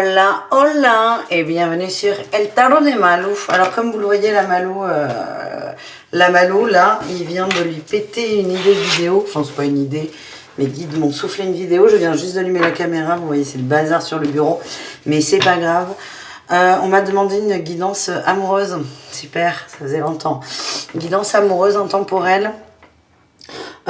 Hola, hola et bienvenue sur El Tarot de Malou. Alors comme vous le voyez, la Malou là, il vient de lui péter une idée de vidéo. Enfin c'est pas une idée, mes guides m'ont soufflé une vidéo. Je viens juste d'allumer la caméra, vous voyez c'est le bazar sur le bureau. Mais c'est pas grave. On m'a demandé une guidance amoureuse. Super, ça faisait longtemps. Guidance amoureuse intemporelle.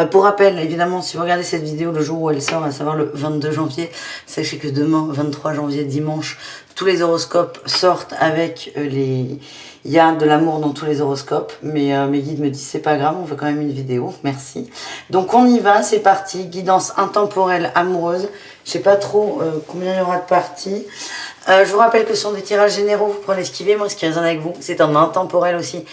Pour rappel, évidemment, si vous regardez cette vidéo le jour où elle sort, à savoir le 22 janvier, sachez que demain, 23 janvier, dimanche, tous les horoscopes sortent avec les... Il y a de l'amour dans tous les horoscopes, mais mes guides me disent c'est pas grave, on fait quand même une vidéo, merci. Donc on y va, c'est parti, guidance intemporelle amoureuse. Je sais pas trop combien il y aura de parties. Je vous rappelle que ce sont des tirages généraux, vous prenez ce qui vient, moi ce qui résonne avec vous, c'est en intemporel aussi.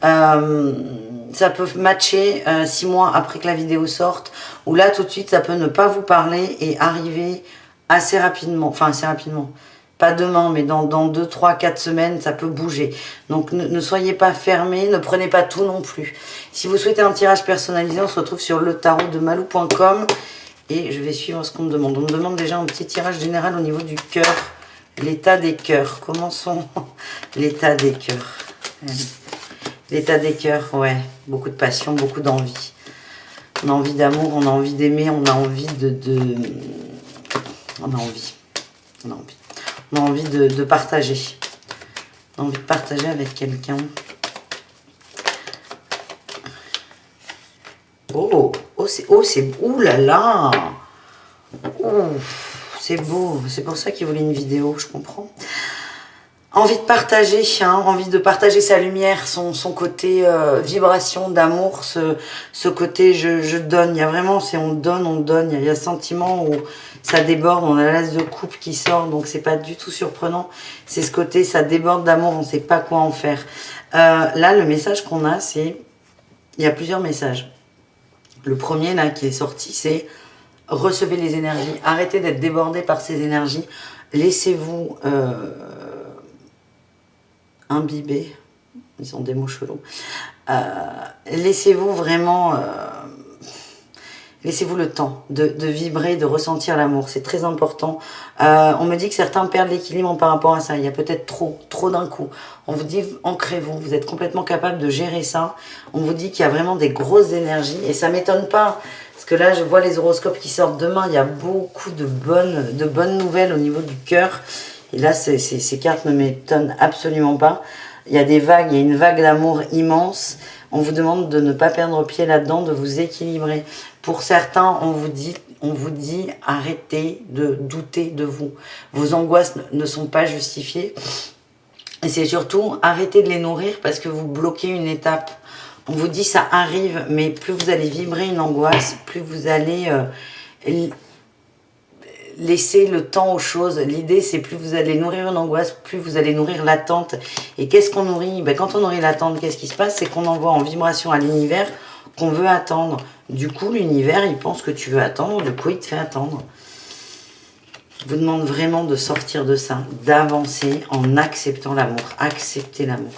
Ça peut matcher 6 mois après que la vidéo sorte, ou là tout de suite ça peut ne pas vous parler et arriver assez rapidement, enfin assez rapidement, pas demain mais dans 2, 3, 4 semaines ça peut bouger. Donc ne soyez pas fermés, ne prenez pas tout non plus. Si vous souhaitez un tirage personnalisé, on se retrouve sur letarotdemalou.com et je vais suivre ce qu'on me demande. On me demande déjà un petit tirage général au niveau du cœur, l'état des cœurs. Commençons l'état des cœurs. L'état des cœurs, ouais, beaucoup de passion, beaucoup d'envie. On a envie d'amour, on a envie d'aimer, on a envie on a envie de partager. On a envie de partager avec quelqu'un. Oh, c'est, ouh là là. Oh, c'est beau, c'est pour ça qu'il voulait une vidéo, je comprends. Envie de partager, hein, envie de partager sa lumière, son côté vibration d'amour, ce côté je donne. Il y a vraiment, c'est on donne. Il y a ce sentiment où ça déborde, on a l'as de coupe qui sort, donc c'est pas du tout surprenant. C'est ce côté, ça déborde d'amour, on sait pas quoi en faire. Là, le message qu'on a, c'est, il y a plusieurs messages. Le premier là qui est sorti, c'est recevez les énergies, arrêtez d'être débordé par ces énergies, laissez-vous imbibé, ils sont des mots chelous, laissez-vous vraiment, laissez-vous le temps de vibrer, de ressentir l'amour, c'est très important. On me dit que certains perdent l'équilibre par rapport à ça, il y a peut-être trop d'un coup. On vous dit ancrez-vous, vous êtes complètement capable de gérer ça. On vous dit qu'il y a vraiment des grosses énergies et ça m'étonne pas, parce que là je vois les horoscopes qui sortent demain, il y a beaucoup de bonnes nouvelles au niveau du cœur. Et là, ces cartes ne m'étonnent absolument pas. Il y a des vagues, il y a une vague d'amour immense. On vous demande de ne pas perdre pied là-dedans, de vous équilibrer. Pour certains, on vous dit arrêtez de douter de vous. Vos angoisses ne sont pas justifiées. Et c'est surtout arrêtez de les nourrir parce que vous bloquez une étape. On vous dit ça arrive, mais plus vous allez vibrer une angoisse, plus vous allez... laissez le temps aux choses. L'idée, c'est plus vous allez nourrir une angoisse, plus vous allez nourrir l'attente. Et qu'est-ce qu'on nourrit? Ben, quand on nourrit l'attente, qu'est-ce qui se passe? C'est qu'on envoie en vibration à l'univers qu'on veut attendre. Du coup, l'univers, il pense que tu veux attendre, du coup, il te fait attendre. Je vous demande vraiment de sortir de ça, d'avancer en acceptant l'amour. Accepter l'amour.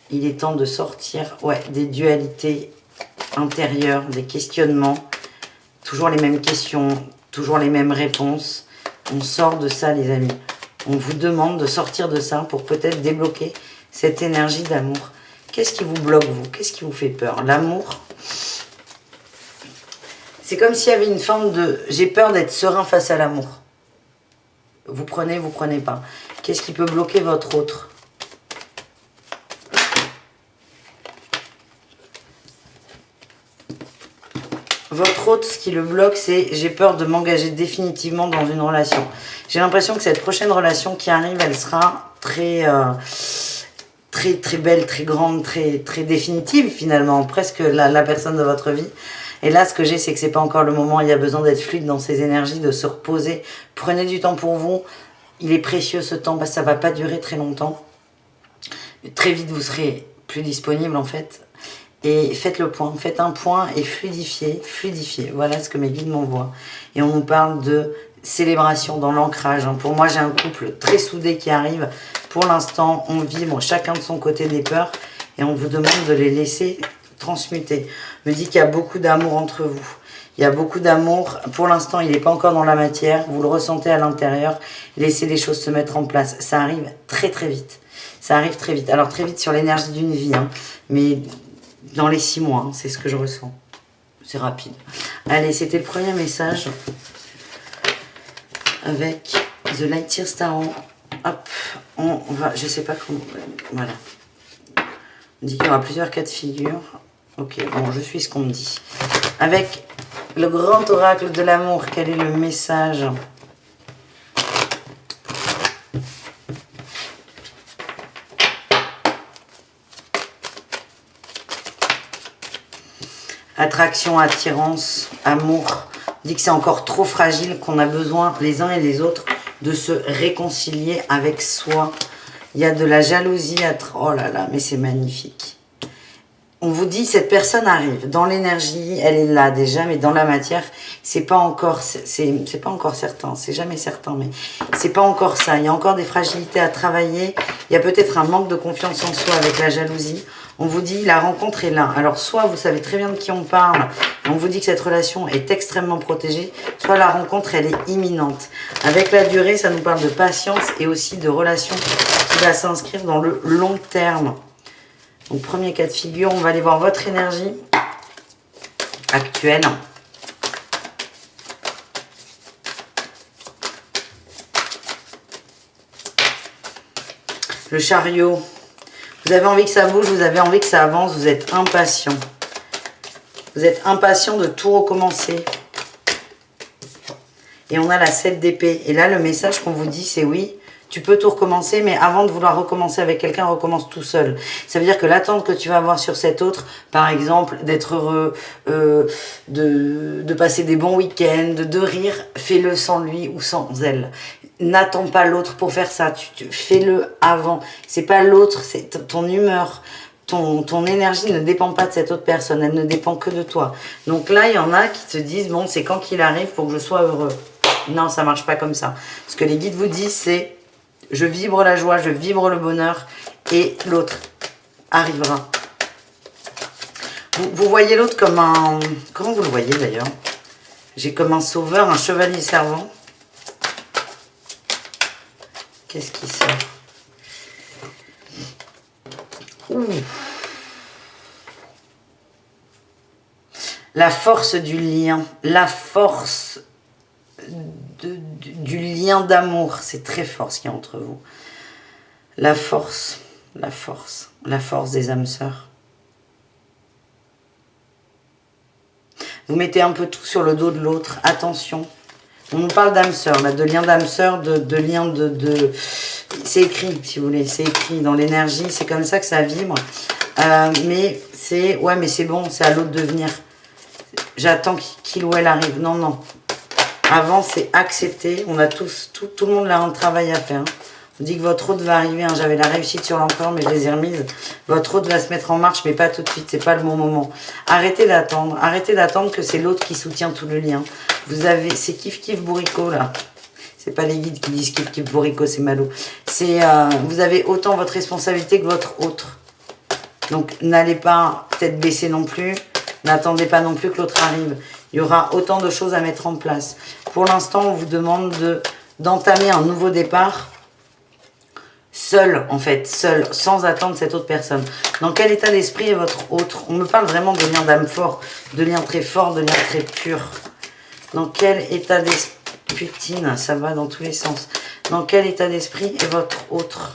Il est temps de sortir, ouais, des dualités intérieures, des questionnements. Toujours les mêmes questions, toujours les mêmes réponses. On sort de ça, les amis. On vous demande de sortir de ça pour peut-être débloquer cette énergie d'amour. Qu'est-ce qui vous bloque, vous? Qu'est-ce qui vous fait peur? L'amour, c'est comme s'il y avait une forme de... J'ai peur d'être serein face à l'amour. Vous prenez pas. Qu'est-ce qui peut bloquer votre autre? Votre autre, ce qui le bloque, c'est j'ai peur de m'engager définitivement dans une relation. J'ai l'impression que cette prochaine relation qui arrive, elle sera très belle, très grande, très définitive finalement, presque la personne de votre vie. Et là, ce que j'ai, c'est que c'est pas encore le moment. Il y a besoin d'être fluide dans ces énergies, de se reposer. Prenez du temps pour vous. Il est précieux ce temps, parce que ça va pas durer très longtemps. Très vite, vous serez plus disponible en fait. Et faites le point, faites un point et fluidifiez. Voilà ce que mes guides m'envoient. Et on nous parle de célébration dans l'ancrage. Pour moi, j'ai un couple très soudé qui arrive. Pour l'instant, on vibre chacun de son côté des peurs et on vous demande de les laisser transmuter. On me dit qu'il y a beaucoup d'amour entre vous. Il y a beaucoup d'amour. Pour l'instant, il n'est pas encore dans la matière. Vous le ressentez à l'intérieur. Laissez les choses se mettre en place. Ça arrive très très vite. Ça arrive très vite. Alors très vite sur l'énergie d'une vie. Hein. Mais dans les 6 mois, hein, c'est ce que je ressens. C'est rapide. Allez, c'était le premier message. Avec The Light Years Tarot. Hop, on va... Je sais pas comment... Voilà. On dit qu'il y aura plusieurs cas de figure. Ok, bon, je suis ce qu'on me dit. Avec le grand oracle de l'amour, quel est le message? Attraction, attirance, amour. On dit que c'est encore trop fragile, qu'on a besoin les uns et les autres de se réconcilier avec soi. Il y a de la jalousie. Oh là là, mais c'est magnifique. On vous dit, cette personne arrive. Dans l'énergie, elle est là déjà, mais dans la matière, c'est pas encore certain. C'est jamais certain, mais c'est pas encore ça. Il y a encore des fragilités à travailler. Il y a peut-être un manque de confiance en soi avec la jalousie. On vous dit, la rencontre est là. Alors, soit vous savez très bien de qui on parle, on vous dit que cette relation est extrêmement protégée, soit la rencontre, elle est imminente. Avec la durée, ça nous parle de patience et aussi de relation qui va s'inscrire dans le long terme. Donc, premier cas de figure, on va aller voir votre énergie actuelle. Le chariot. Vous avez envie que ça bouge, vous avez envie que ça avance, vous êtes impatient. Vous êtes impatient de tout recommencer. Et on a la 7 d'épée. Et là, le message qu'on vous dit, c'est oui, tu peux tout recommencer, mais avant de vouloir recommencer avec quelqu'un, recommence tout seul. Ça veut dire que l'attente que tu vas avoir sur cet autre, par exemple, d'être heureux, de passer des bons week-ends, de rire, fais-le sans lui ou sans elle. N'attends pas l'autre pour faire ça, fais-le avant. C'est pas l'autre, c'est ton humeur. Ton énergie ne dépend pas de cette autre personne, elle ne dépend que de toi. Donc là, il y en a qui se disent, bon, c'est quand qu'il arrive pour que je sois heureux. Non, ça marche pas comme ça. Ce que les guides vous disent, c'est, je vibre la joie, je vibre le bonheur, et l'autre arrivera. Vous voyez l'autre comme un... Comment vous le voyez d'ailleurs? J'ai comme un sauveur, un chevalier servant. Qu'est-ce qui sort? Ouh. La force du lien, la force du lien d'amour, c'est très fort ce qu'il y a entre vous. La force des âmes sœurs. Vous mettez un peu tout sur le dos de l'autre, attention. On nous parle d'âme sœur, là, de lien d'âme sœur, de lien de... C'est écrit, si vous voulez, c'est écrit dans l'énergie, c'est comme ça que ça vibre. Mais c'est... Ouais, mais c'est bon, c'est à l'autre de venir. J'attends qu'il ou elle arrive. Non, non. Avant, c'est accepter. On a tous, tout le monde a un travail à faire. On dit que votre hôte va arriver. Hein. J'avais la réussite sur l'empereur, mais je les ai remises. Votre hôte va se mettre en marche, mais pas tout de suite. C'est pas le bon moment. Arrêtez d'attendre. Arrêtez d'attendre que c'est l'autre qui soutient tout le lien. Vous avez... C'est kiff kiff bourricot, là. C'est pas les guides qui disent kiff kiff bourricot, c'est Malo. C'est... vous avez autant votre responsabilité que votre autre. Donc, n'allez pas tête baissée non plus. N'attendez pas non plus que l'autre arrive. Il y aura autant de choses à mettre en place. Pour l'instant, on vous demande d'entamer un nouveau départ. Seul, en fait, seul, sans attendre cette autre personne. Dans quel état d'esprit est votre autre? On me parle vraiment de lien d'âme fort, de lien très fort, de lien très pur. Dans quel état d'esprit? Putine, ça va dans tous les sens. Dans quel état d'esprit est votre autre?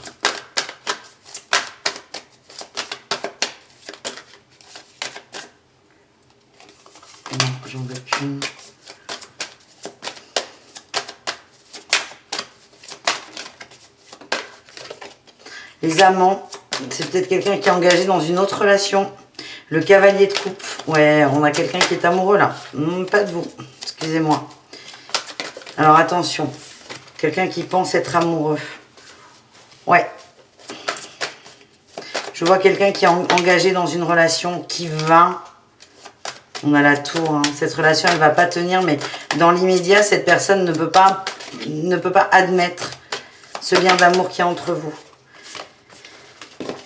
Non, j'en veux qu'une. Les amants, c'est peut-être quelqu'un qui est engagé dans une autre relation. Le cavalier de coupe. Ouais, on a quelqu'un qui est amoureux là. Pas de vous, excusez-moi. Alors attention, quelqu'un qui pense être amoureux. Ouais. Je vois quelqu'un qui est engagé dans une relation qui va... On a la tour, hein. Cette relation, elle ne va pas tenir, mais dans l'immédiat, cette personne ne peut pas admettre ce lien d'amour qu'il y a entre vous.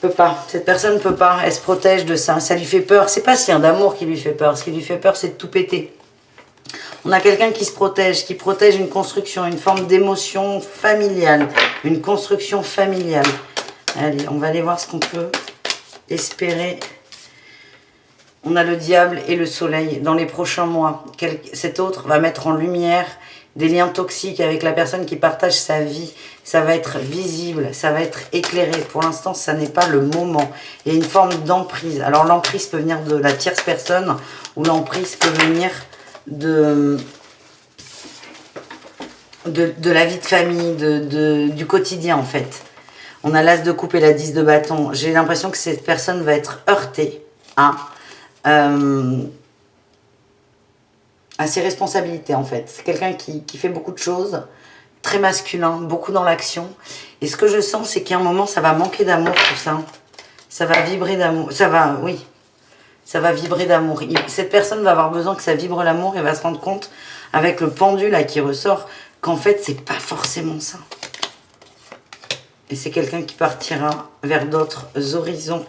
Peut pas. Cette personne ne peut pas. Elle se protège de ça. Ça lui fait peur. C'est pas ce lien d'amour qui lui fait peur. Ce qui lui fait peur, c'est de tout péter. On a quelqu'un qui se protège, qui protège une construction, une forme d'émotion familiale. Une construction familiale. Allez, on va aller voir ce qu'on peut espérer. On a le diable et le soleil dans les prochains mois. Cet autre va mettre en lumière des liens toxiques avec la personne qui partage sa vie. Ça va être visible, ça va être éclairé. Pour l'instant, ça n'est pas le moment. Il y a une forme d'emprise. Alors l'emprise peut venir de la tierce personne ou l'emprise peut venir de la vie de famille, du quotidien en fait. On a l'as de coupe et la 10 de bâton. J'ai l'impression que cette personne va être heurtée à ses responsabilités en fait. C'est quelqu'un qui fait beaucoup de choses, très masculin, beaucoup dans l'action. Et ce que je sens, c'est qu'à un moment, ça va manquer d'amour tout ça. Ça va vibrer d'amour. Ça va vibrer d'amour. Cette personne va avoir besoin que ça vibre l'amour et va se rendre compte, avec le pendule là qui ressort, qu'en fait, c'est pas forcément ça. Et c'est quelqu'un qui partira vers d'autres horizons,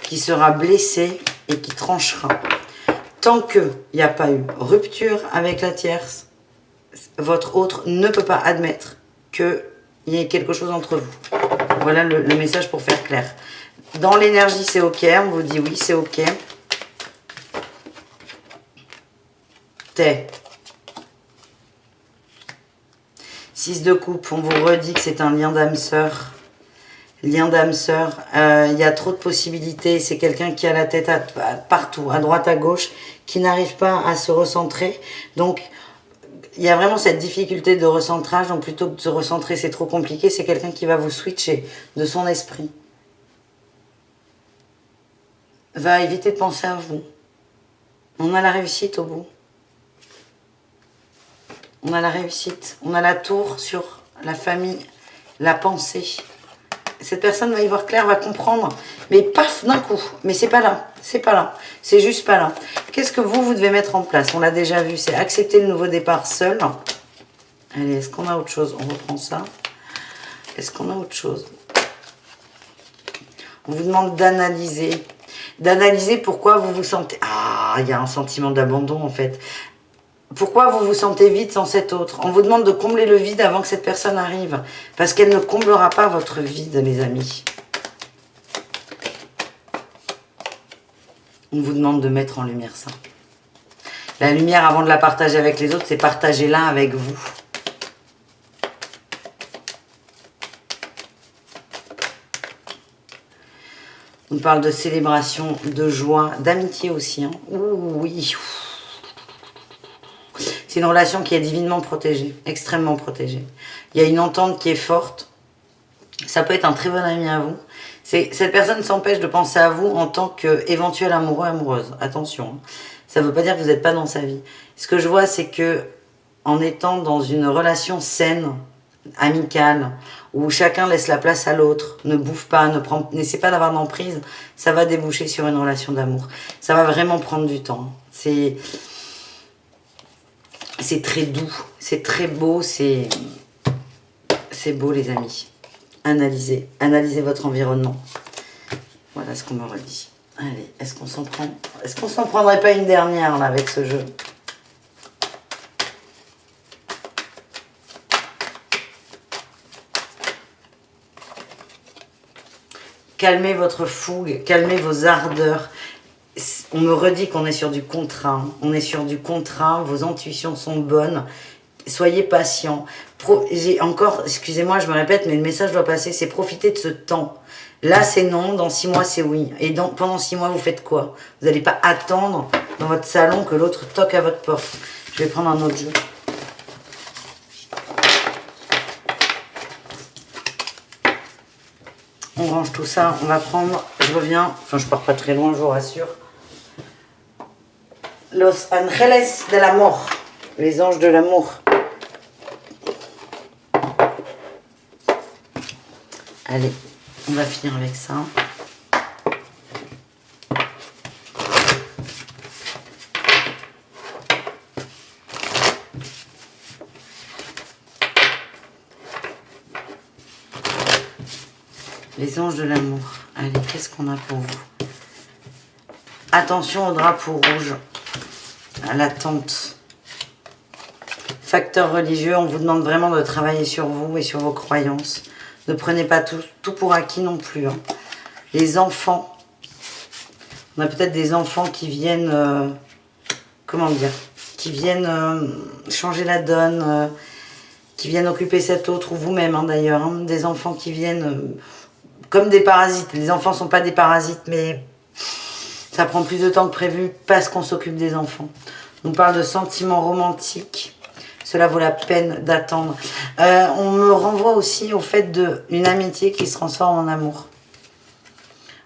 qui sera blessé et qui tranchera. Tant qu'il n'y a pas eu rupture avec la tierce, votre autre ne peut pas admettre qu'il y ait quelque chose entre vous. Voilà le message pour faire clair. Dans l'énergie, c'est ok. On vous dit oui, c'est ok. T'es. 6 de coupe, on vous redit que c'est un lien d'âme sœur. Lien d'âme sœur, il y a trop de possibilités. C'est quelqu'un qui a la tête partout, à droite, à gauche, qui n'arrive pas à se recentrer. Donc, il y a vraiment cette difficulté de recentrage. Donc, plutôt que de se recentrer, c'est trop compliqué. C'est quelqu'un qui va vous switcher de son esprit. Va éviter de penser à vous. On a la réussite au bout. On a la réussite. On a la tour sur la famille, la pensée. Cette personne va y voir clair, va comprendre, mais paf, d'un coup. Mais c'est pas là, c'est pas là, c'est juste pas là. Qu'est-ce que vous devez mettre en place? On l'a déjà vu, c'est accepter le nouveau départ seul. Allez, est-ce qu'on a autre chose? On reprend ça. Est-ce qu'on a autre chose? On vous demande d'analyser. D'analyser pourquoi vous vous sentez... Ah, il y a un sentiment d'abandon en fait. Pourquoi vous vous sentez vide sans cet autre? On vous demande de combler le vide avant que cette personne arrive. Parce qu'elle ne comblera pas votre vide, les amis. On vous demande de mettre en lumière ça. La lumière, avant de la partager avec les autres, c'est partager-la avec vous. On parle de célébration, de joie, d'amitié aussi. Hein. Ouh, oui. C'est une relation qui est divinement protégée, extrêmement protégée. Il y a une entente qui est forte. Ça peut être un très bon ami à vous. Cette personne s'empêche de penser à vous en tant qu'éventuel amoureux, amoureuse. Attention, hein. Ça ne veut pas dire que vous n'êtes pas dans sa vie. Ce que je vois, c'est que en étant dans une relation saine, amicale, où chacun laisse la place à l'autre, ne bouffe pas, n'essaie pas d'avoir d'emprise, ça va déboucher sur une relation d'amour. Ça va vraiment prendre du temps. C'est très doux, c'est très beau, c'est beau les amis. Analysez votre environnement. Voilà ce qu'on me redit. Allez, est-ce qu'on s'en prend? Est-ce qu'on s'en prendrait pas une dernière là avec ce jeu? Calmez votre fougue, calmez vos ardeurs. On me redit qu'on est sur du contrat. On est sur du contrat, vos intuitions sont bonnes. Soyez patient. J'ai encore, excusez-moi, je me répète, mais le message doit passer, c'est profiter de ce temps. Là, c'est non, dans 6 mois, c'est oui. Et pendant 6 mois, vous faites quoi? Vous n'allez pas attendre dans votre salon que l'autre toque à votre porte. Je vais prendre un autre jeu. On range tout ça, on va prendre, je reviens, enfin je pars pas très loin, je vous rassure. Los Angeles de l'amour, les anges de l'amour. Allez, on va finir avec ça. Les anges de l'amour. Allez, qu'est-ce qu'on a pour vous? Attention au drapeau rouge. À l'attente. facteur religieux, on vous demande vraiment de travailler sur vous et sur vos croyances. Ne prenez pas tout pour acquis non plus. Hein. Les enfants, on a peut-être des enfants qui viennent, comment dire, qui viennent changer la donne, qui viennent occuper cet autre, ou vous-même hein, d'ailleurs, hein, des enfants qui viennent comme des parasites. Les enfants ne sont pas des parasites, mais ça prend plus de temps que prévu parce qu'on s'occupe des enfants. On parle de sentiments romantiques. Cela vaut la peine d'attendre. On me renvoie aussi au fait d'une amitié qui se transforme en amour.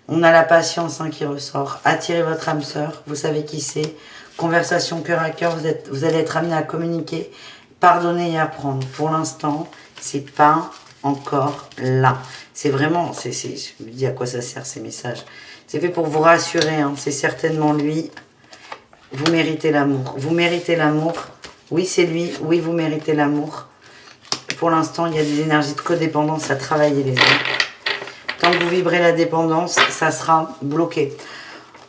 On a la patience hein, qui ressort. Attirez votre âme sœur, vous savez qui c'est. Conversation cœur à cœur, vous allez être amené à communiquer, pardonner et apprendre. Pour l'instant, c'est pas encore là. C'est vraiment, je me dis à quoi ça sert ces messages. C'est fait pour vous rassurer, hein. C'est certainement lui. Vous méritez l'amour. Vous méritez l'amour. Oui, c'est lui. Oui, vous méritez l'amour. Pour l'instant, il y a des énergies de codépendance à travailler, les amis. Tant que vous vibrez la dépendance, ça sera bloqué.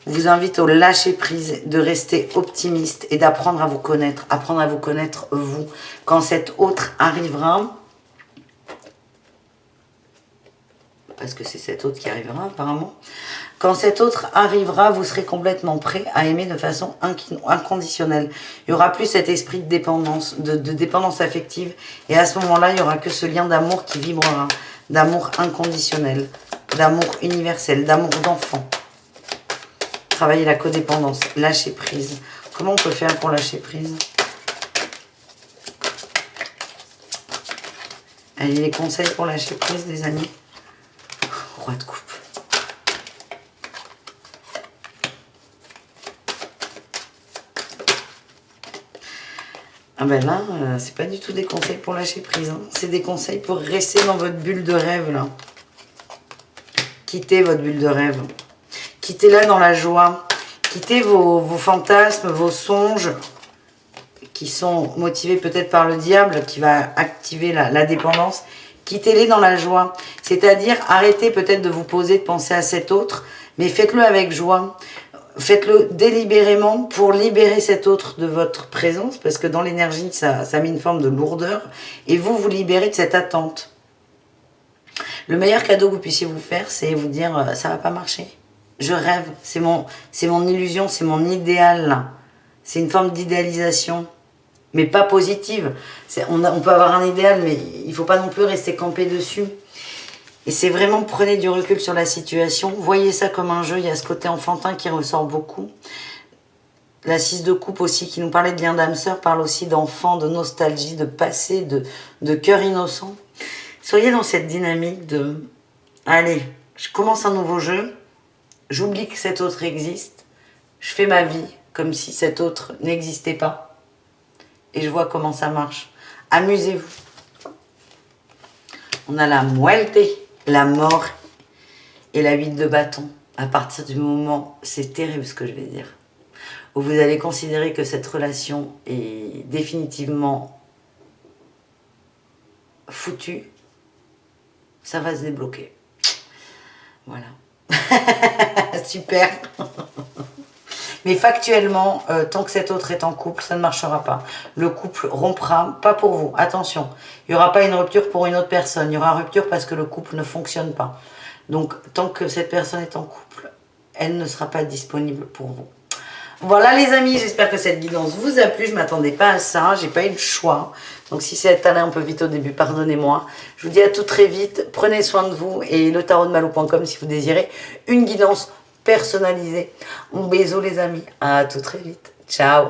Je vous invite au lâcher-prise, de rester optimiste et d'apprendre à vous connaître. Apprendre à vous connaître, vous. Quand cet autre arrivera, parce que c'est cet autre qui arrivera apparemment, quand cet autre arrivera, vous serez complètement prêt à aimer de façon inconditionnelle. Il n'y aura plus cet esprit de dépendance, de dépendance affective. Et à ce moment-là, il n'y aura que ce lien d'amour qui vibrera. D'amour inconditionnel, d'amour universel, d'amour d'enfant. Travailler la codépendance, lâcher prise. Comment on peut faire pour lâcher prise? Allez, les conseils pour lâcher prise, les amis. Roi de coupe. Ah ben là, c'est pas du tout des conseils pour lâcher prise. Hein. C'est des conseils pour rester dans votre bulle de rêve, là. Quittez votre bulle de rêve. Quittez-la dans la joie. Quittez vos fantasmes, vos songes, qui sont motivés peut-être par le diable, qui va activer la dépendance. Quittez-les dans la joie. C'est-à-dire, arrêtez peut-être de vous poser, de penser à cet autre, mais faites-le avec joie. Faites-le délibérément pour libérer cet autre de votre présence, parce que dans l'énergie, ça met une forme de lourdeur, et vous libérez de cette attente. Le meilleur cadeau que vous puissiez vous faire, c'est vous dire, ça va pas marcher. Je rêve, c'est mon illusion, c'est mon idéal. C'est une forme d'idéalisation, mais pas positive. On peut avoir un idéal, mais il ne faut pas non plus rester campé dessus. Et c'est vraiment, prenez du recul sur la situation. Voyez ça comme un jeu. Il y a ce côté enfantin qui ressort beaucoup. La 6 de coupe aussi, qui nous parlait de lien d'âme sœur, parle aussi d'enfant, de nostalgie, de passé, de cœur innocent. Soyez dans cette dynamique de... Allez, je commence un nouveau jeu. J'oublie que cet autre existe. Je fais ma vie comme si cet autre n'existait pas. Et je vois comment ça marche. Amusez-vous. On a la muerte, la mort et la 8 de bâton. À partir du moment, c'est terrible ce que je vais dire, où vous allez considérer que cette relation est définitivement foutue, ça va se débloquer. Voilà. Super. Mais factuellement, tant que cet autre est en couple, ça ne marchera pas. Le couple rompra, pas pour vous, attention. Il n'y aura pas une rupture pour une autre personne. Il y aura rupture parce que le couple ne fonctionne pas. Donc, tant que cette personne est en couple, elle ne sera pas disponible pour vous. Voilà les amis, j'espère que cette guidance vous a plu. Je ne m'attendais pas à ça, j'ai pas eu le choix. Donc si c'est allé un peu vite au début, pardonnez-moi. Je vous dis à tout très vite, prenez soin de vous et le tarotdemalou.com si vous désirez une guidance personnalisée. Un bisou les amis, à tout très vite. Ciao.